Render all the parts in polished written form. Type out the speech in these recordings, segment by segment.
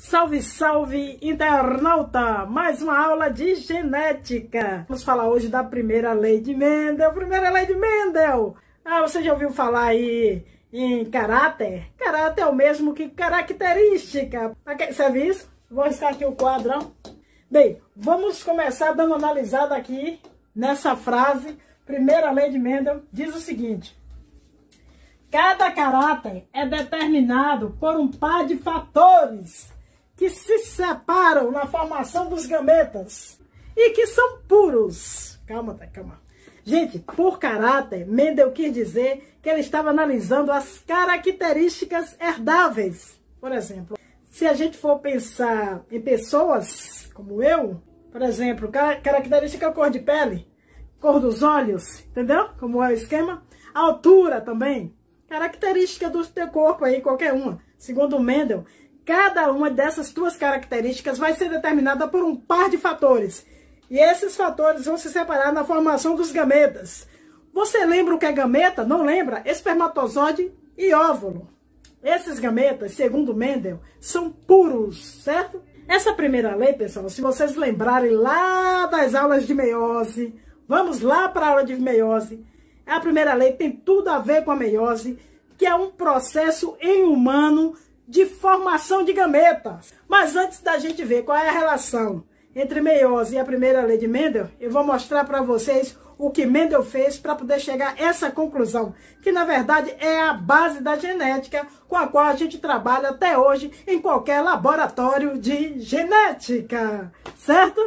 Salve, salve, internauta! Mais uma aula de genética. Vamos falar hoje da primeira lei de Mendel. Primeira lei de Mendel! Você já ouviu falar aí em caráter? Caráter é o mesmo que característica. Sabe isso? Vou riscar aqui o quadro, ó. Bem, vamos começar dando uma analisada aqui nessa frase. Primeira lei de Mendel diz o seguinte: cada caráter é determinado por um par de fatores que se separam na formação dos gametas e que são puros. Calma. Gente, por caráter, Mendel quis dizer que ele estava analisando as características herdáveis. Por exemplo, se a gente for pensar em pessoas como eu, por exemplo, característica cor de pele, cor dos olhos, entendeu? Como é o esquema? A altura também, característica do teu corpo aí, qualquer uma. Segundo Mendel, cada uma dessas duas características vai ser determinada por um par de fatores. E esses fatores vão se separar na formação dos gametas. Você lembra o que é gameta? Não lembra? Espermatozoide e óvulo. Esses gametas, segundo Mendel, são puros, certo? Essa primeira lei, pessoal, se vocês lembrarem lá das aulas de meiose, vamos lá para a aula de meiose. A primeira lei tem tudo a ver com a meiose, que é um processo em humano de formação de gametas. Mas antes da gente ver qual é a relação entre meiose e a primeira lei de Mendel, eu vou mostrar para vocês o que Mendel fez para poder chegar a essa conclusão, que na verdade é a base da genética com a qual a gente trabalha até hoje em qualquer laboratório de genética, certo?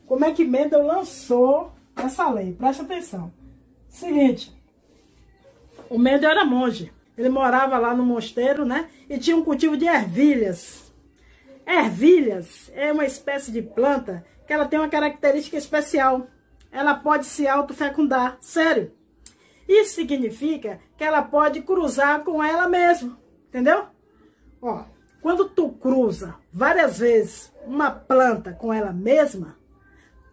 Como é que Mendel lançou essa lei? Presta atenção. Seguinte, o Mendel era monge. Ele morava lá no mosteiro, né? E tinha um cultivo de ervilhas. Ervilhas é uma espécie de planta que ela tem uma característica especial. Ela pode se autofecundar. Sério. Isso significa que ela pode cruzar com ela mesma. Entendeu? Ó, quando tu cruza várias vezes uma planta com ela mesma,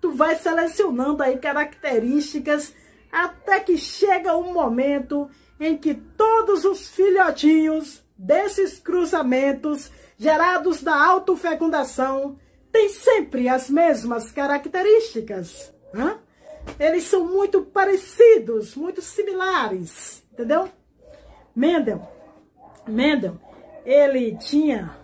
tu vai selecionando aí características até que chega um momento em que todos os filhotinhos desses cruzamentos gerados da autofecundação têm sempre as mesmas características. Eles são muito parecidos, muito similares, entendeu? Mendel, ele tinha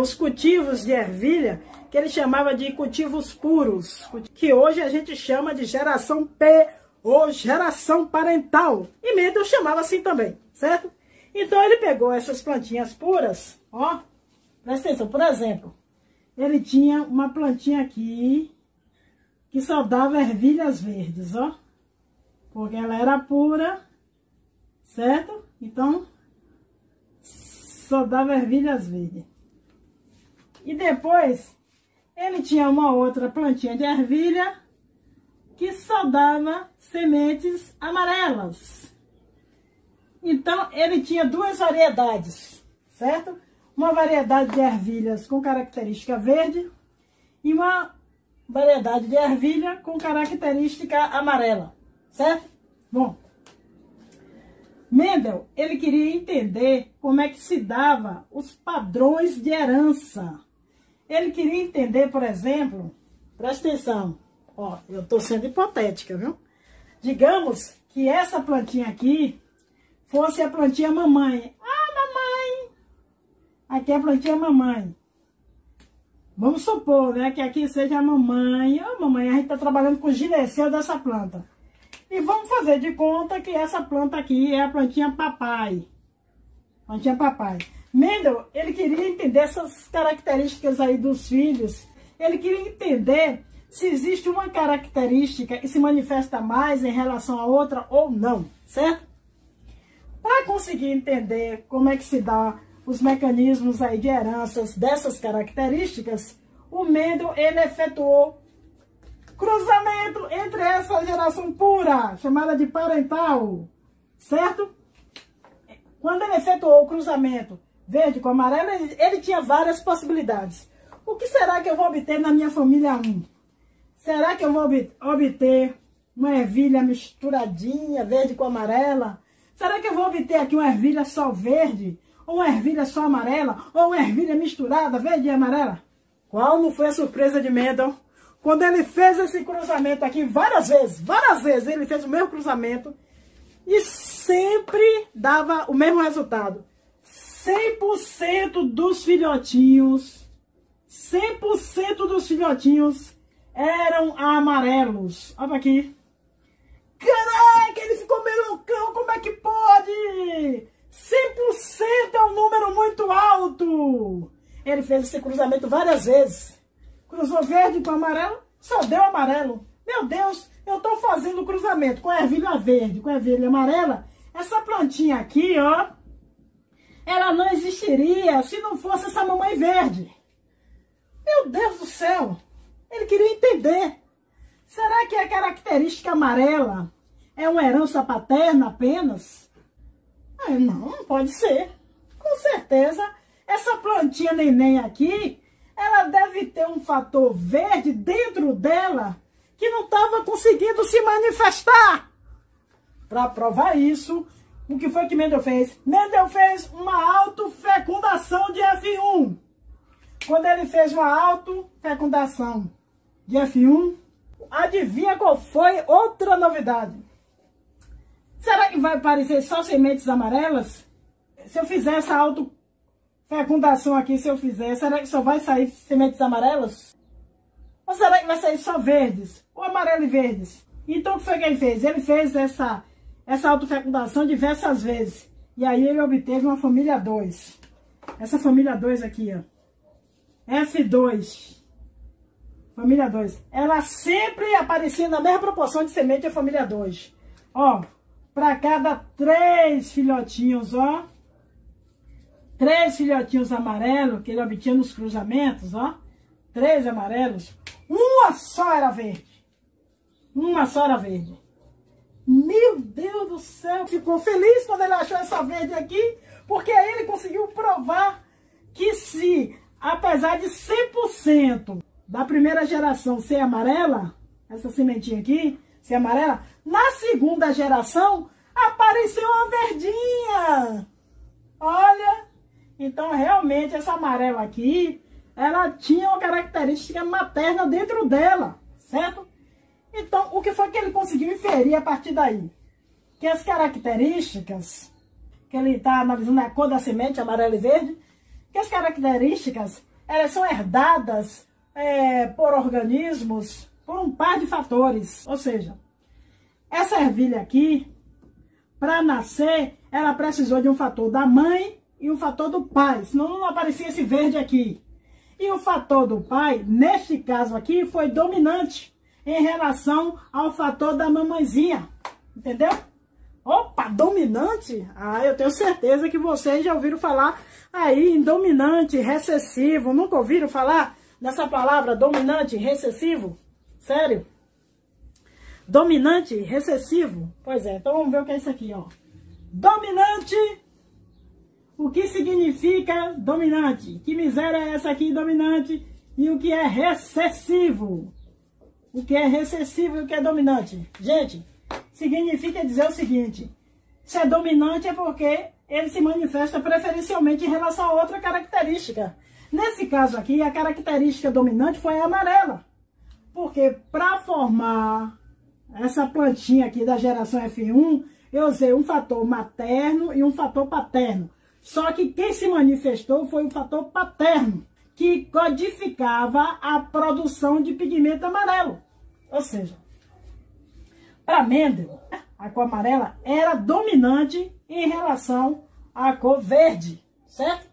os cultivos de ervilha que ele chamava de cultivos puros, que hoje a gente chama de geração P ou geração parental. E Mendel chamava assim também, certo? Então ele pegou essas plantinhas puras, ó, presta atenção, por exemplo, ele tinha uma plantinha aqui que só dava ervilhas verdes, ó, porque ela era pura, certo? Então, só dava ervilhas verdes. E depois, ele tinha uma outra plantinha de ervilha que só dava sementes amarelas. Então, ele tinha duas variedades, certo? Uma variedade de ervilhas com característica verde e uma variedade de ervilha com característica amarela, certo? Bom, Mendel, ele queria entender como é que se dava os padrões de herança. Ele queria entender, por exemplo, presta atenção, ó, eu tô sendo hipotética, viu? Digamos que essa plantinha aqui fosse a plantinha mamãe. Ah, mamãe! Aqui é a plantinha mamãe. Vamos supor, né, que aqui seja a mamãe. Ah, mamãe, a gente tá trabalhando com o gineceu dessa planta. E vamos fazer de conta que essa planta aqui é a plantinha papai. Plantinha papai. Mendel, ele queria entender essas características aí dos filhos. Ele queria entender se existe uma característica que se manifesta mais em relação a outra ou não, certo? Para conseguir entender como é que se dá os mecanismos aí de heranças dessas características, o Mendel, ele efetuou cruzamento entre essa geração pura, chamada de parental, certo? Quando ele efetuou o cruzamento verde com amarelo, ele tinha várias possibilidades. O que será que eu vou obter na minha família 1? Será que eu vou obter uma ervilha misturadinha, verde com amarela? Será que eu vou obter aqui uma ervilha só verde? ou uma ervilha só amarela, ou uma ervilha misturada, verde e amarela. Qual não foi a surpresa de Mendel? Quando ele fez esse cruzamento aqui várias vezes, ele fez o mesmo cruzamento e sempre dava o mesmo resultado. 100% dos filhotinhos, 100% dos filhotinhos eram amarelos. Olha aqui. Caraca, ele ficou meio loucão, como é que pode? 100% é um número muito alto. Ele fez esse cruzamento várias vezes. Cruzou verde com amarelo, só deu amarelo. Meu Deus, eu tô fazendo o cruzamento com a ervilha verde, com a ervilha amarela. Essa plantinha aqui, ó, ela não existiria se não fosse essa mamãe verde. Meu Deus do céu, ele queria entender. Será que a característica amarela é uma herança paterna apenas? Não pode ser. Com certeza, essa plantinha neném aqui, ela deve ter um fator verde dentro dela que não estava conseguindo se manifestar. Para provar isso, o que foi que Mendel fez? Mendel fez uma autofecundação de F1. Quando ele fez uma autofecundação de F1, adivinha qual foi outra novidade? Será que vai aparecer só sementes amarelas? Se eu fizer essa autofecundação aqui, será que só vai sair sementes amarelas? Ou será que vai sair só verdes? Ou amarelo e verdes? Então o que foi que ele fez? Ele fez essa autofecundação diversas vezes. E aí ele obteve uma família 2. Essa família 2 aqui, ó. F2. Família 2. Ela sempre aparecia na mesma proporção de semente a família 2. Ó, para cada 3 filhotinhos, ó. 3 filhotinhos amarelos que ele obtinha nos cruzamentos, ó. 3 amarelos. Uma só era verde. Uma só era verde. Meu Deus do céu. Ficou feliz quando ele achou essa verde aqui. Porque aí ele conseguiu provar que se, apesar de 100% da primeira geração ser amarela, essa sementinha aqui, ser amarela, na segunda geração apareceu uma verdinha. Olha, então realmente essa amarela aqui, ela tinha uma característica materna dentro dela, certo? Então, o que foi que ele conseguiu inferir a partir daí? Que as características, que ele está analisando a cor da semente, amarela e verde, que as características, elas são herdadas por organismos, por um par de fatores. Ou seja, essa ervilha aqui, para nascer, ela precisou de um fator da mãe e um fator do pai, senão não aparecia esse verde aqui. E o fator do pai, neste caso aqui, foi dominante em relação ao fator da mamãezinha, entendeu? Opa, dominante? Eu tenho certeza que vocês já ouviram falar aí em dominante, recessivo. Nunca ouviram falar nessa palavra dominante, recessivo? Sério? Dominante, recessivo? Pois é, então vamos ver o que é isso aqui, ó. Dominante. O que significa dominante? Que miséria é essa aqui, dominante? E o que é recessivo? O que é recessivo e o que é dominante? Gente, significa dizer o seguinte: se é dominante é porque ele se manifesta preferencialmente em relação a outra característica. Nesse caso aqui, a característica dominante foi a amarela. Porque para formar essa plantinha aqui da geração F1, eu usei um fator materno e um fator paterno. Só que quem se manifestou foi o fator paterno, que codificava a produção de pigmento amarelo. Ou seja, para Mendel, a cor amarela era dominante em relação à cor verde, certo?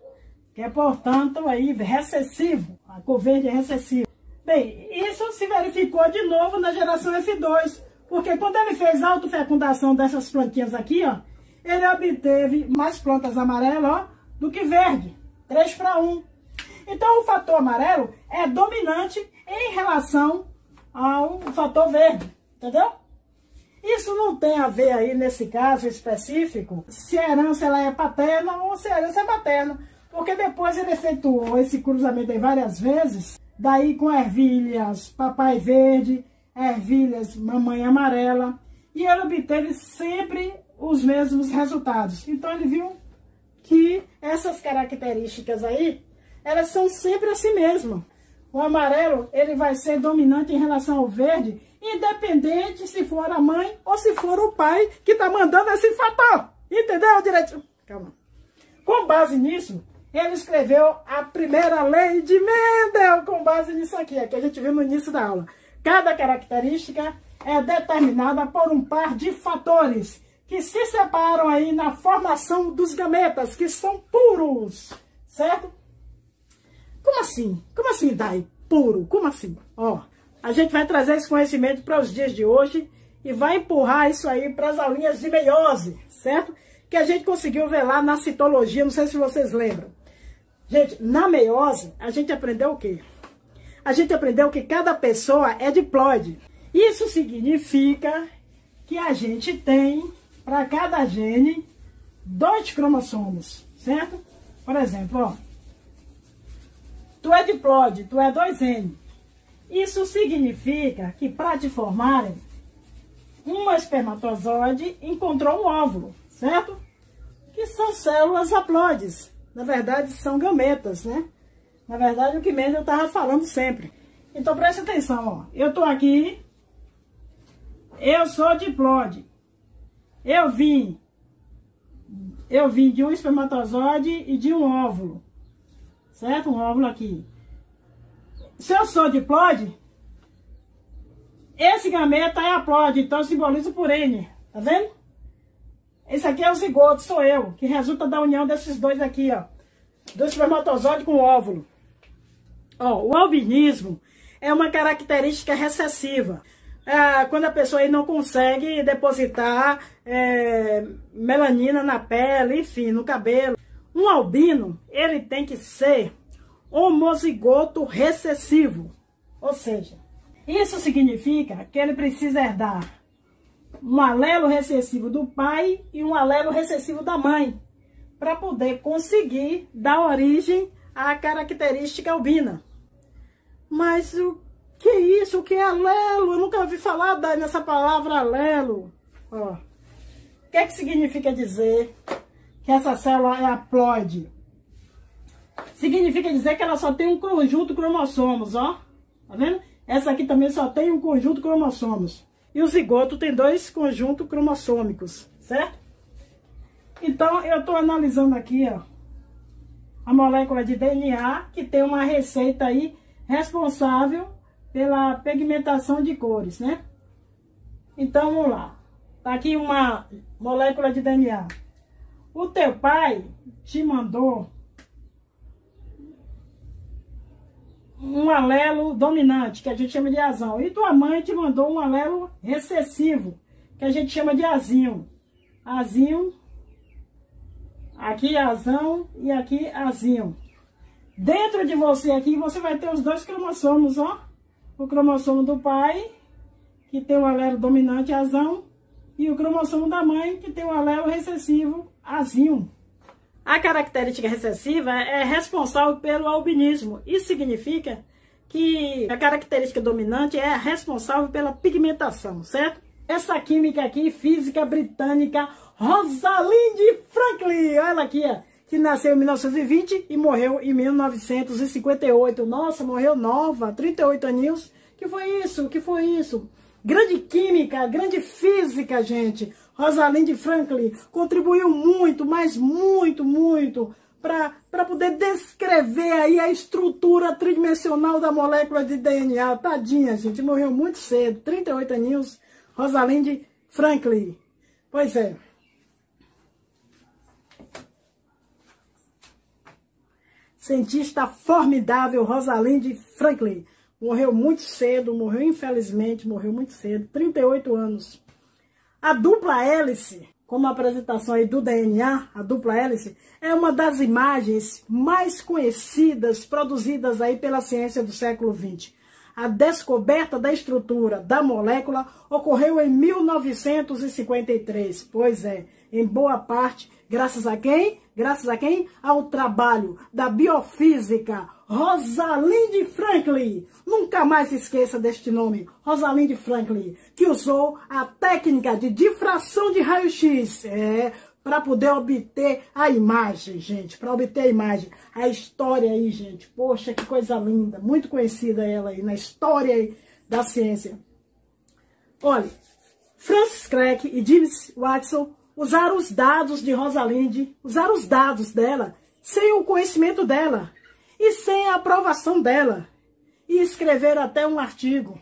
Que é, portanto, aí recessivo. A cor verde é recessiva. Bem, isso se verificou de novo na geração F2, porque quando ele fez a autofecundação dessas plantinhas aqui, ó, ele obteve mais plantas amarelas, ó, do que verde. 3 para 1. Então, o fator amarelo é dominante em relação ao fator verde, entendeu? Isso não tem a ver aí, nesse caso específico, se a herança ela é paterna ou se a herança é materna. Porque depois ele efetuou esse cruzamento aí várias vezes, daí com ervilhas papai verde, ervilhas mamãe amarela, e ele obteve sempre os mesmos resultados. Então ele viu que essas características aí, elas são sempre assim mesmo. O amarelo, ele vai ser dominante em relação ao verde, independente se for a mãe ou se for o pai que está mandando esse fator. Entendeu, direito? Calma. Com base nisso, ele escreveu a primeira lei de Mendel, com base nisso aqui, que a gente viu no início da aula. Cada característica é determinada por um par de fatores que se separam aí na formação dos gametas, que são puros, certo? Como assim? Como assim, Dai? Puro? Como assim? Ó, a gente vai trazer esse conhecimento para os dias de hoje e vai empurrar isso aí para as aulinhas de meiose, certo? Que a gente conseguiu ver lá na citologia, não sei se vocês lembram. Gente, na meiose, a gente aprendeu o quê? A gente aprendeu que cada pessoa é diploide. Isso significa que a gente tem, para cada gene, 2 cromossomos, certo? Por exemplo, ó, tu é diploide, tu é 2N. Isso significa que para te formarem, um espermatozoide encontrou um óvulo, certo? Que são células haploides. Na verdade, são gametas, né? Na verdade, o que Mendel estava falando sempre. Então, preste atenção, ó. Eu tô aqui, eu sou diploide. Eu vim de um espermatozoide e de um óvulo, certo? Um óvulo aqui. Se eu sou diploide, esse gameta é haploide, então eu simbolizo por N, tá vendo? Esse aqui é o zigoto, sou eu, que resulta da união desses dois aqui, ó. Do espermatozoide com o óvulo. Ó, o albinismo é uma característica recessiva. Quando a pessoa aí não consegue depositar melanina na pele, enfim, no cabelo. Um albino, ele tem que ser homozigoto recessivo. Ou seja, isso significa que ele precisa herdar um alelo recessivo do pai e um alelo recessivo da mãe, para poder conseguir dar origem à característica albina. Mas o que é isso? O que é alelo? Eu nunca ouvi falar nessa palavra alelo. Ó, o que é que significa dizer que essa célula é haploide? Significa dizer que ela só tem um conjunto de cromossomos, ó. Tá vendo? Essa aqui também só tem um conjunto de cromossomos. E o zigoto tem 2 conjuntos cromossômicos, certo? Então, eu estou analisando aqui, ó, a molécula de DNA, que tem uma receita aí responsável pela pigmentação de cores, né? Então, vamos lá. Tá aqui uma molécula de DNA. O teu pai te mandou um alelo dominante, que a gente chama de azão. E tua mãe te mandou um alelo recessivo, que a gente chama de azinho. Azinho, aqui azão e aqui azinho. Dentro de você aqui, você vai ter os 2 cromossomos, ó. O cromossomo do pai, que tem o alelo dominante azão, e o cromossomo da mãe, que tem o alelo recessivo azinho. A característica recessiva é responsável pelo albinismo. Isso significa que a característica dominante é responsável pela pigmentação, certo? Essa química aqui, física britânica Rosalind Franklin, olha ela aqui, ó, que nasceu em 1920 e morreu em 1958. Nossa, morreu nova, 38 aninhos. Que foi isso? Que foi isso? Grande química, grande física, gente. Rosalind Franklin contribuiu muito, mas muito, muito, para poder descrever aí a estrutura tridimensional da molécula de DNA. Tadinha, gente, morreu muito cedo, 38 aninhos, Rosalind Franklin. Pois é. Cientista formidável, Rosalind Franklin. Morreu muito cedo, morreu infelizmente, morreu muito cedo, 38 anos. A dupla hélice, como a apresentação aí do DNA, a dupla hélice, é uma das imagens mais conhecidas, produzidas aí pela ciência do século XX. A descoberta da estrutura da molécula ocorreu em 1953. Pois é, em boa parte, graças a quem? Graças a quem? Ao trabalho da biofísica Rosalind Franklin. Nunca mais se esqueça deste nome, Rosalind Franklin, que usou a técnica de difração de raio-x, para poder obter a imagem, gente. Para obter a imagem. A história aí, gente. Poxa, que coisa linda. Muito conhecida ela aí na história aí da ciência. Olha, Francis Crick e James Watson usaram os dados de Rosalind, usaram os dados dela, sem o conhecimento dela e sem a aprovação dela. E escreveram até um artigo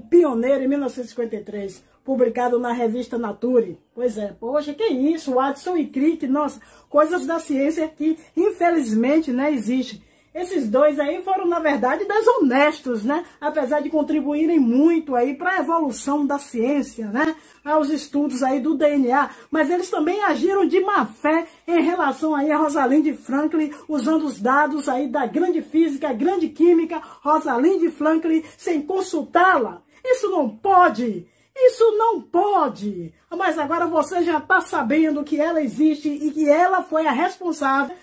pioneiro em 1953, publicado na revista Nature. Pois é, poxa, que isso, Watson e Crick, nossa, coisas da ciência que infelizmente não existem. Esses dois aí foram, na verdade, desonestos, né? Apesar de contribuírem muito aí para a evolução da ciência, né? Aos estudos aí do DNA. Mas eles também agiram de má fé em relação aí a Rosalind Franklin, usando os dados aí da grande física, grande química, Rosalind Franklin, sem consultá-la. Isso não pode! Isso não pode! Mas agora você já está sabendo que ela existe e que ela foi a responsável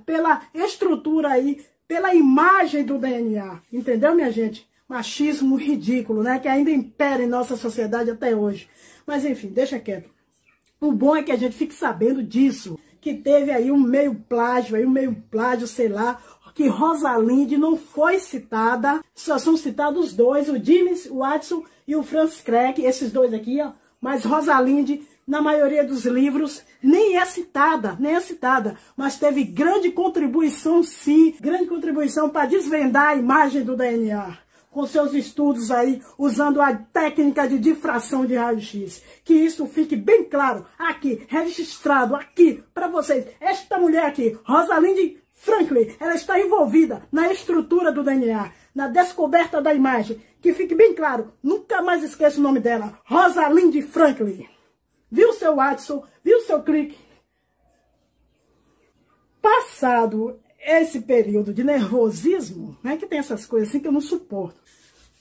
pela estrutura aí, pela imagem do DNA. Entendeu, minha gente? Machismo ridículo, né? Que ainda impera em nossa sociedade até hoje. Mas enfim, deixa quieto. O bom é que a gente fique sabendo disso. Que teve aí um meio plágio, sei lá, que Rosalind não foi citada. Só são citados os dois, o James Watson e o Francis Crick, esses dois aqui, ó. Mas Rosalind, na maioria dos livros, nem é citada, mas teve grande contribuição, sim, grande contribuição para desvendar a imagem do DNA, com seus estudos aí, usando a técnica de difração de raio-x. Que isso fique bem claro, aqui, registrado, aqui, para vocês. Esta mulher aqui, Rosalind Franklin, ela está envolvida na estrutura do DNA, na descoberta da imagem. Que fique bem claro, nunca mais esqueça o nome dela, Rosalind Franklin. Viu, seu Watson? Viu, seu Crick? Passado esse período de nervosismo, né, que tem essas coisas assim que eu não suporto,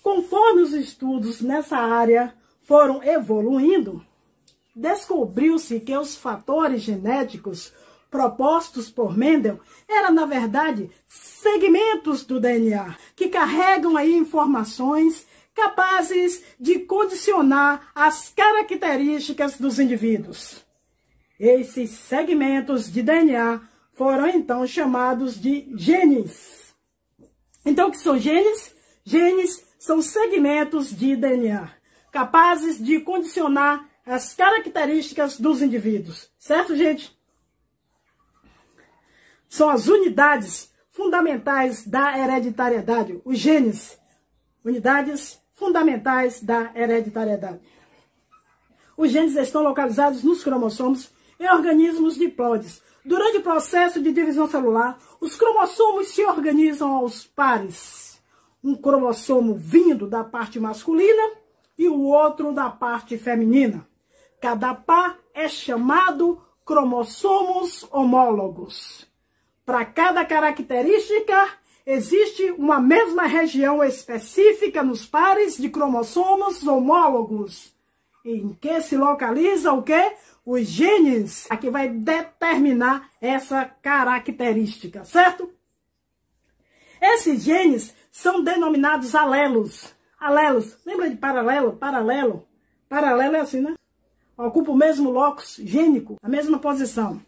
conforme os estudos nessa área foram evoluindo, descobriu-se que os fatores genéticos propostos por Mendel eram, na verdade, segmentos do DNA que carregam aí informações capazes de condicionar as características dos indivíduos. Esses segmentos de DNA foram então chamados de genes. Então, o que são genes? Genes são segmentos de DNA capazes de condicionar as características dos indivíduos. Certo, gente? São as unidades fundamentais da hereditariedade, os genes, unidades fundamentais da hereditariedade. Os genes estão localizados nos cromossomos em organismos diploides. Durante o processo de divisão celular, os cromossomos se organizam aos pares. Um cromossomo vindo da parte masculina e o outro da parte feminina. Cada par é chamado cromossomos homólogos. Para cada característica, existe uma mesma região específica nos pares de cromossomos homólogos, em que se localiza o quê? Os genes, que vai determinar essa característica, certo? Esses genes são denominados alelos. Alelos, lembra de paralelo? Paralelo é assim, né? Ocupa o mesmo locus gênico, a mesma posição.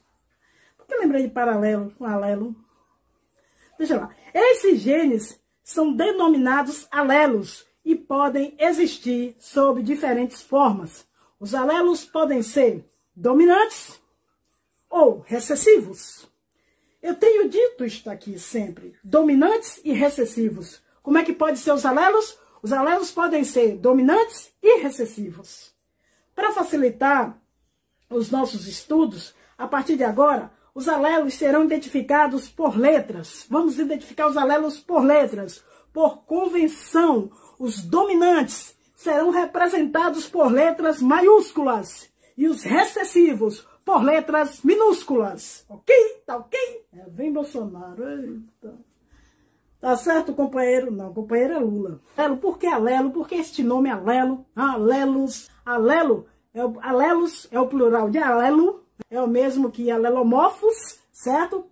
Por que lembrei de paralelo com alelo? Deixa lá. Esses genes são denominados alelos e podem existir sob diferentes formas. Os alelos podem ser dominantes ou recessivos. Eu tenho dito isto aqui sempre, dominantes e recessivos. Como é que pode ser os alelos? Os alelos podem ser dominantes e recessivos. Para facilitar os nossos estudos, a partir de agora, os alelos serão identificados por letras. Vamos identificar os alelos por letras. Por convenção, os dominantes serão representados por letras maiúsculas e os recessivos por letras minúsculas. Ok? Tá ok? Vem Bolsonaro. Eita. Tá certo, companheiro? Não, companheiro é Lula. Por que alelo? Por que este nome alelo? Alelos. Alelos é o plural de alelo. É o mesmo que alelomorfos, certo?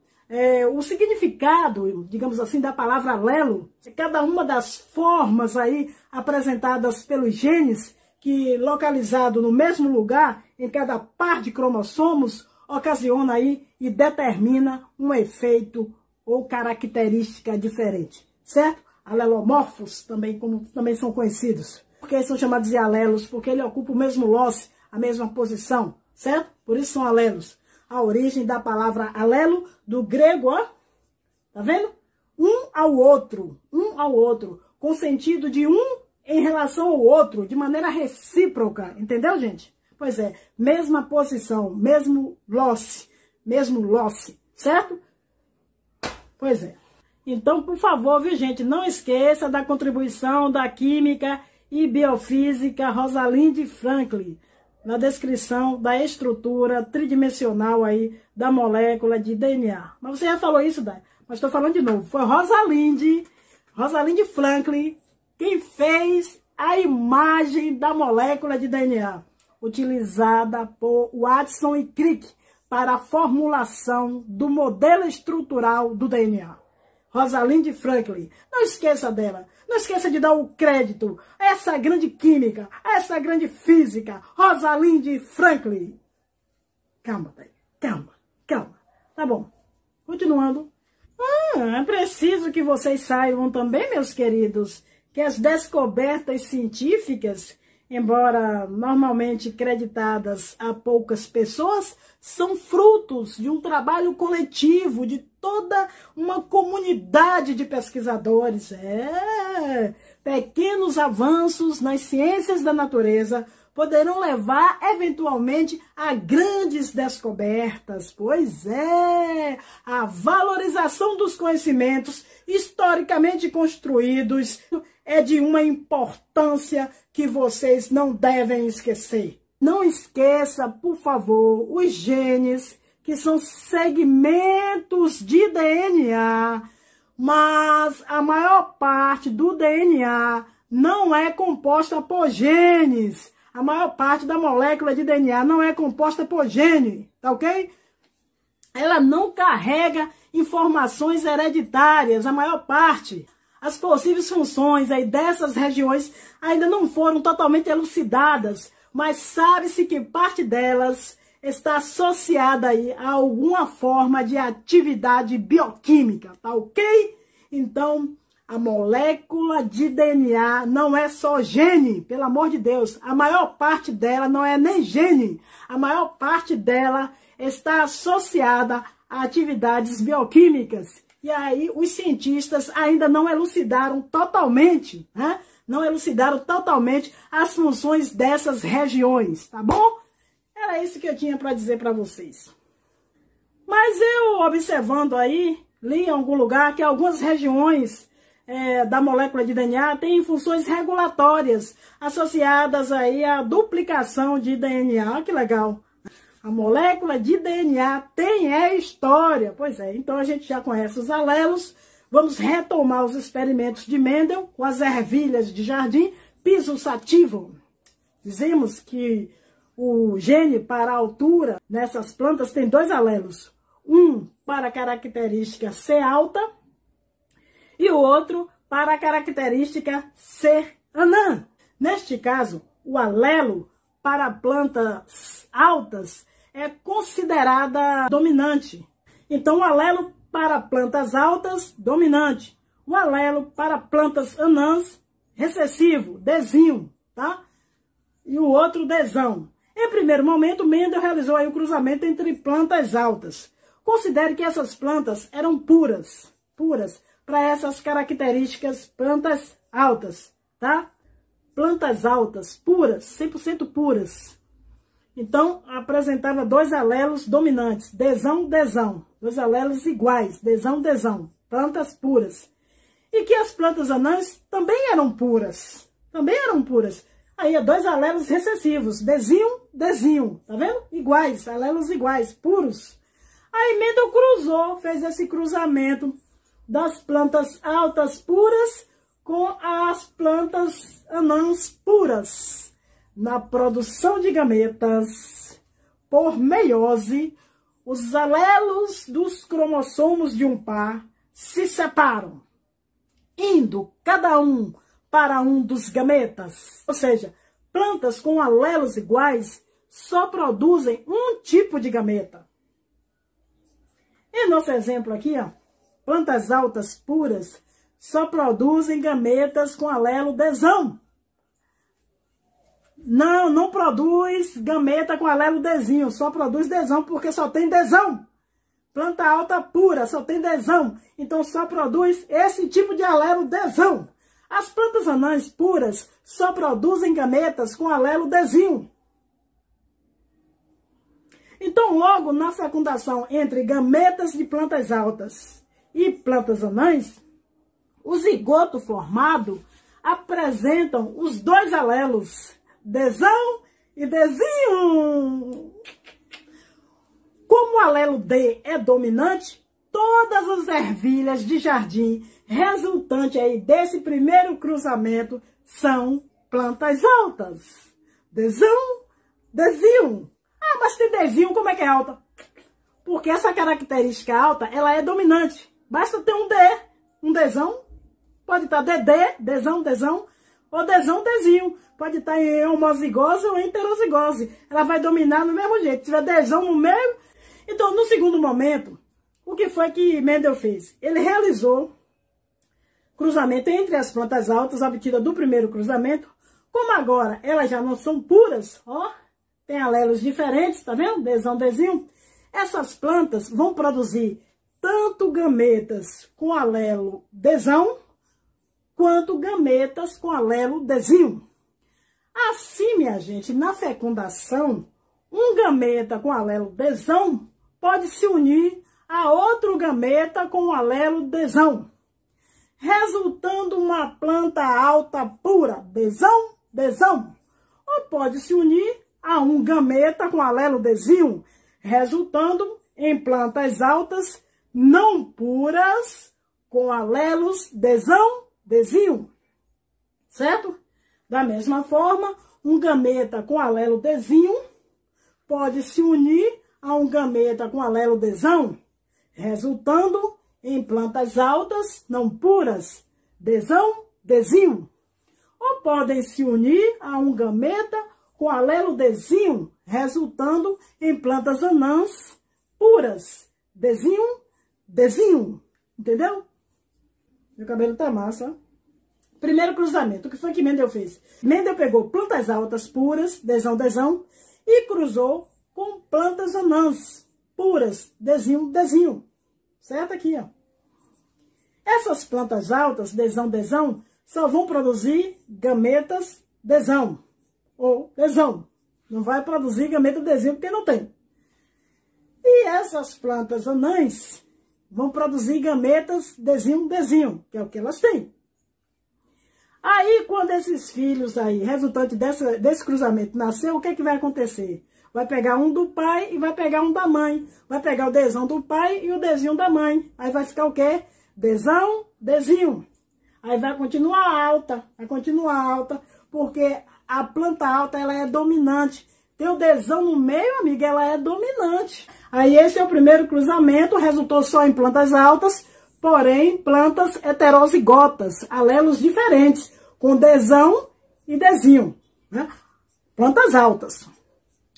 O significado, digamos assim, da palavra alelo, é cada uma das formas aí apresentadas pelos genes que localizado no mesmo lugar, em cada par de cromossomos, ocasiona aí e determina um efeito ou característica diferente, certo? Alelomorfos também são conhecidos. Por que são chamados de alelos? Porque ele ocupa o mesmo loci, a mesma posição, certo? Por isso são alelos. A origem da palavra alelo, do grego, ó, tá vendo? Um ao outro, com sentido de um em relação ao outro, de maneira recíproca, entendeu, gente? Pois é, mesma posição, mesmo loci, certo? Pois é. Então, por favor, viu, gente, não esqueça da contribuição da química e biofísica Rosalind Franklin, na descrição da estrutura tridimensional aí da molécula de DNA. Mas você já falou isso, Dai? Mas estou falando de novo. Foi Rosalind Franklin quem fez a imagem da molécula de DNA, utilizada por Watson e Crick para a formulação do modelo estrutural do DNA. Rosalind Franklin. Não esqueça dela. Não esqueça de dar o crédito a essa grande química, a essa grande física, Rosalind Franklin. Calma, Dai. Calma. Tá bom. Continuando. É preciso que vocês saibam também, meus queridos, que as descobertas científicas, embora normalmente creditadas a poucas pessoas, são frutos de um trabalho coletivo, de toda uma comunidade de pesquisadores. Pequenos avanços nas ciências da natureza poderão levar, eventualmente, a grandes descobertas. Pois é, a valorização dos conhecimentos historicamente construídos é de uma importância que vocês não devem esquecer. Não esqueça, por favor, os genes, que são segmentos de DNA, mas a maior parte do DNA não é composta por genes. A maior parte da molécula de DNA não é composta por gene, tá ok? Ela não carrega informações hereditárias, a maior parte. As possíveis funções aí dessas regiões ainda não foram totalmente elucidadas, mas sabe-se que parte delas está associada aí a alguma forma de atividade bioquímica, tá ok? Então, a molécula de DNA não é só gene, pelo amor de Deus. A maior parte dela não é nem gene. A maior parte dela está associada a atividades bioquímicas. E aí os cientistas ainda não elucidaram totalmente, né? Não elucidaram totalmente as funções dessas regiões, tá bom? Era isso que eu tinha para dizer para vocês. Mas eu, observando aí, li em algum lugar que algumas regiões da molécula de DNA têm funções regulatórias associadas aí à duplicação de DNA. Olha que legal. A molécula de DNA tem história. Pois é, então a gente já conhece os alelos. Vamos retomar os experimentos de Mendel com as ervilhas de jardim, piso sativo. Dizemos que o gene para a altura nessas plantas tem dois alelos. Um para a característica ser alta e o outro para a característica ser anã. Neste caso, o alelo para plantas altas é considerada dominante. Então, o alelo para plantas altas, dominante. O alelo para plantas anãs, recessivo, desinho, tá? E o outro, desão. Em primeiro momento, Mendel realizou aí o cruzamento entre plantas altas. Considere que essas plantas eram puras para essas características, plantas altas, tá? Plantas altas, puras, 100% puras. Então, apresentava dois alelos dominantes, desão, desão. Dois alelos iguais, desão, desão. Plantas puras. E que as plantas anãs também eram puras. Aí, dois alelos recessivos, desinho, desinho. Tá vendo? Iguais, alelos iguais, puros. Aí, Mendel fez esse cruzamento das plantas altas puras com as plantas anãs puras. Na produção de gametas, por meiose, os alelos dos cromossomos de um par se separam, indo cada um para um dos gametas. Ou seja, plantas com alelos iguais só produzem um tipo de gameta. Em nosso exemplo aqui, ó, plantas altas puras só produzem gametas com alelo desão. Não produz gameta com alelo desinho, só produz desão porque só tem desão. Planta alta pura só tem desão, então só produz esse tipo de alelo desão. As plantas anãs puras só produzem gametas com alelo desinho. Então, logo na fecundação entre gametas de plantas altas e plantas anãs, o zigoto formado apresentam os dois alelos, desão e desinho. Como o alelo D é dominante, todas as ervilhas de jardim resultante aí desse primeiro cruzamento são plantas altas. Desão, desinho. Ah, mas tem desinho, como é que é alta? Porque essa característica alta, ela é dominante. Basta ter um D, um desão. Pode estar DD, desão, desão, ou desão, desinho. Pode estar em homozigose ou heterozigose. Ela vai dominar do mesmo jeito. Se tiver desão no meio. Então, no segundo momento, o que foi que Mendel fez? Ele realizou cruzamento entre as plantas altas obtidas do primeiro cruzamento. Como agora elas já não são puras, ó, tem alelos diferentes, tá vendo? Desão, desinho. Essas plantas vão produzir tanto gametas com alelo desão, quanto gametas com alelo desinho. Assim, minha gente, na fecundação, um gameta com alelo desão pode se unir a outro gameta com alelo desão, resultando uma planta alta pura, desão, desão. Ou pode se unir a um gameta com alelo desinho, resultando em plantas altas não puras com alelos desão, desinho. Certo? Da mesma forma, um gameta com alelo desinho pode se unir a um gameta com alelo desão, resultando em plantas altas não puras, desão, desinho. Ou podem se unir a um gameta com alelo desinho, resultando em plantas anãs puras, desinho, desinho. Entendeu? Meu cabelo tá massa, ó. Primeiro cruzamento, o que foi que Mendel fez? Mendel pegou plantas altas puras, desão, desão, e cruzou com plantas anãs puras, desinho, desinho. Certo aqui, ó. Essas plantas altas, desão, desão, só vão produzir gametas desão, ou desão. Não vai produzir gameta desinho porque não tem. E essas plantas anãs vão produzir gametas desinho, desinho, que é o que elas têm. Aí, quando esses filhos aí, resultante desse cruzamento, nasceu, o que é que vai acontecer? Vai pegar um do pai e vai pegar um da mãe. Vai pegar o desão do pai e o desinho da mãe. Aí vai ficar o quê? Desão, desinho. Aí vai continuar alta, porque a planta alta, ela é dominante. Tem o desão no meio, amiga, ela é dominante. Aí esse é o primeiro cruzamento, resultou só em plantas altas, porém, plantas heterozigotas, alelos diferentes, com desão e desinho, né? Plantas altas.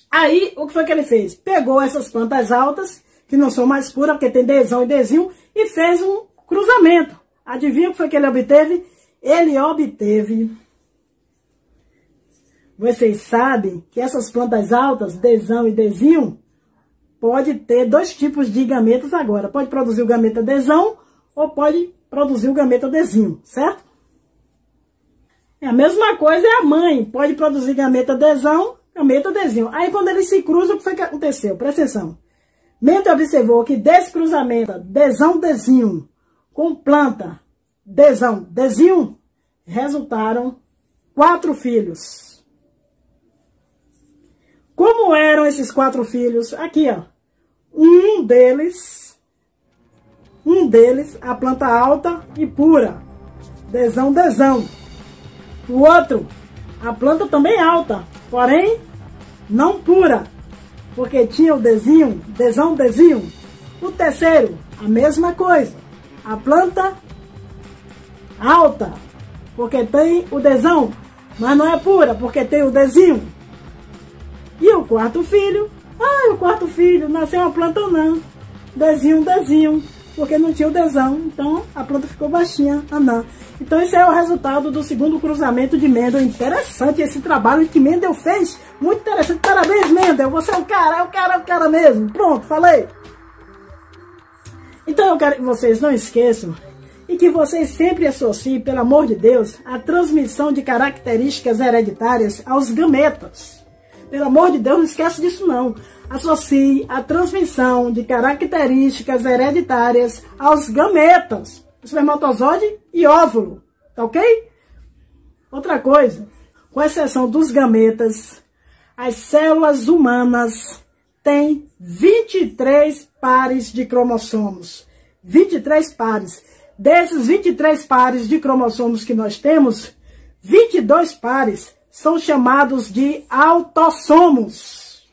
Aí, o que foi que ele fez? Pegou essas plantas altas, que não são mais puras, porque tem desão e desinho, e fez um cruzamento. Adivinha o que foi que ele obteve? Ele obteve... Vocês sabem que essas plantas altas, desão e desinho, pode ter dois tipos de gametas agora. Pode produzir o gameta desão, ou pode produzir o gameta desinho, certo? É a mesma coisa é a mãe, pode produzir gameta desão, gameta desinho. Aí quando eles se cruzam, o que foi que aconteceu? Presta atenção. Mendel observou que desse cruzamento, desão, desinho, com planta, desão, desinho, resultaram 4 filhos. Como eram esses 4 filhos? Aqui, ó. Um deles, a planta alta e pura, desão, desão. O outro, a planta também alta, porém não pura, porque tinha o desinho, desão, desinho. O terceiro, a mesma coisa, a planta alta, porque tem o desão, Mas não é pura, porque tem o Dzinho. E o quarto filho? O quarto filho nasceu uma planta anã. Dzinho, porque não tinha o Dzão. Então a planta ficou baixinha, anã. Então esse é o resultado do segundo cruzamento de Mendel. Interessante esse trabalho que Mendel fez. Muito interessante. Parabéns, Mendel. Você é o cara mesmo. Pronto, falei. Então eu quero que vocês não esqueçam e que vocês sempre associem, pelo amor de Deus, a transmissão de características hereditárias aos gametas. Pelo amor de Deus, não esqueça disso não. Associe a transmissão de características hereditárias aos gametas, espermatozoide e óvulo, tá ok? Outra coisa, com exceção dos gametas, as células humanas têm 23 pares de cromossomos. 23 pares. Desses 23 pares de cromossomos que nós temos, 22 pares são chamados de autossomos.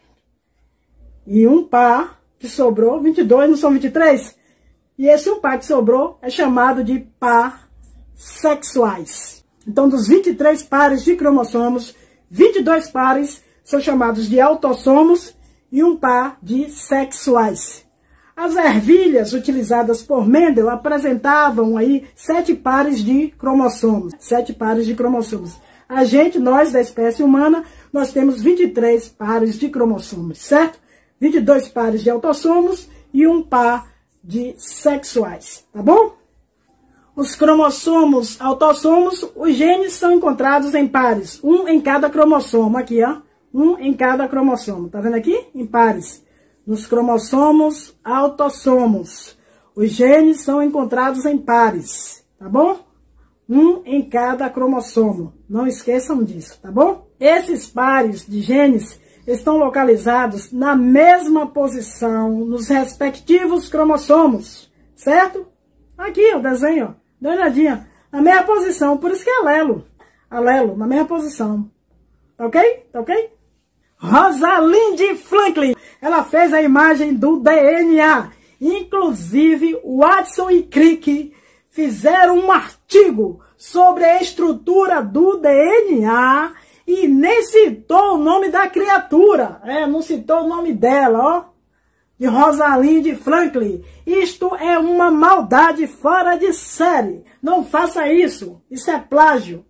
E um par que sobrou, 22, não são 23? E esse um par que sobrou é chamado de par sexuais. Então, dos 23 pares de cromossomos, 22 pares são chamados de autossomos e um par de sexuais. As ervilhas utilizadas por Mendel apresentavam aí 7 pares de cromossomos. 7 pares de cromossomos. A gente, nós da espécie humana, nós temos 23 pares de cromossomos, certo? 22 pares de autossomos e um par de sexuais, tá bom? Os cromossomos, autossomos, os genes são encontrados em pares, um em cada cromossomo, aqui ó, um em cada cromossomo, tá vendo aqui? Em pares. Nos cromossomos, autossomos, os genes são encontrados em pares, tá bom? Um em cada cromossomo, não esqueçam disso, tá bom? Esses pares de genes estão localizados na mesma posição nos respectivos cromossomos, certo? Aqui o desenho, ó, dá uma olhadinha, na mesma posição, por isso que é alelo, na mesma posição, tá ok? Tá ok? Rosalind Franklin, ela fez a imagem do DNA, inclusive Watson e Crick fizeram um artigo sobre a estrutura do DNA e nem citou o nome da criatura, não citou o nome dela, ó, de Rosalind Franklin. Isto é uma maldade fora de série, não faça isso, isso é plágio.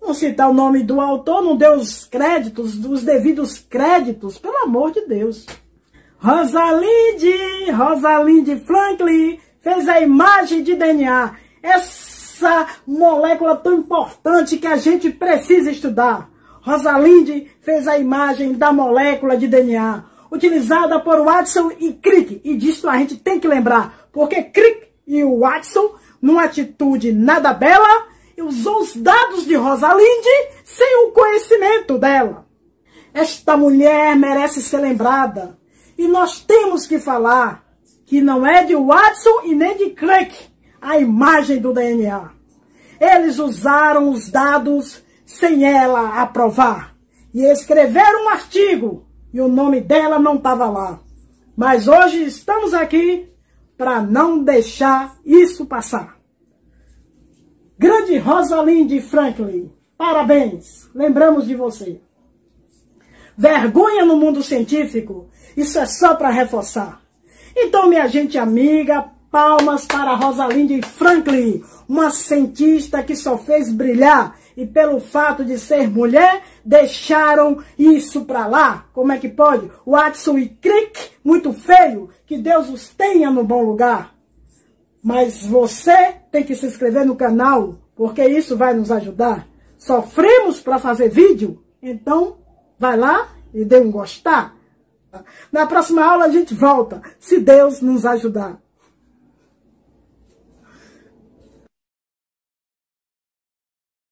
Não citar o nome do autor, não deu os créditos, os devidos créditos, pelo amor de Deus. Rosalind Franklin fez a imagem de DNA, essa molécula tão importante que a gente precisa estudar. Rosalind fez a imagem da molécula de DNA, utilizada por Watson e Crick, e disso a gente tem que lembrar, porque Crick e o Watson, numa atitude nada bela, usou os dados de Rosalind sem o conhecimento dela. Esta mulher merece ser lembrada. E nós temos que falar que não é de Watson e nem de Crick a imagem do DNA. Eles usaram os dados sem ela aprovar. E escreveram um artigo e o nome dela não estava lá. Mas hoje estamos aqui para não deixar isso passar. Grande Rosalind Franklin, parabéns, lembramos de você. Vergonha no mundo científico, isso é só para reforçar. Então, minha gente amiga, palmas para Rosalind Franklin, uma cientista que só fez brilhar e pelo fato de ser mulher, deixaram isso para lá. Como é que pode? Watson e Crick, muito feio, que Deus os tenha no bom lugar. Mas você tem que se inscrever no canal, porque isso vai nos ajudar. Sofremos para fazer vídeo, então vai lá e dê um gostar. Na próxima aula a gente volta, se Deus nos ajudar.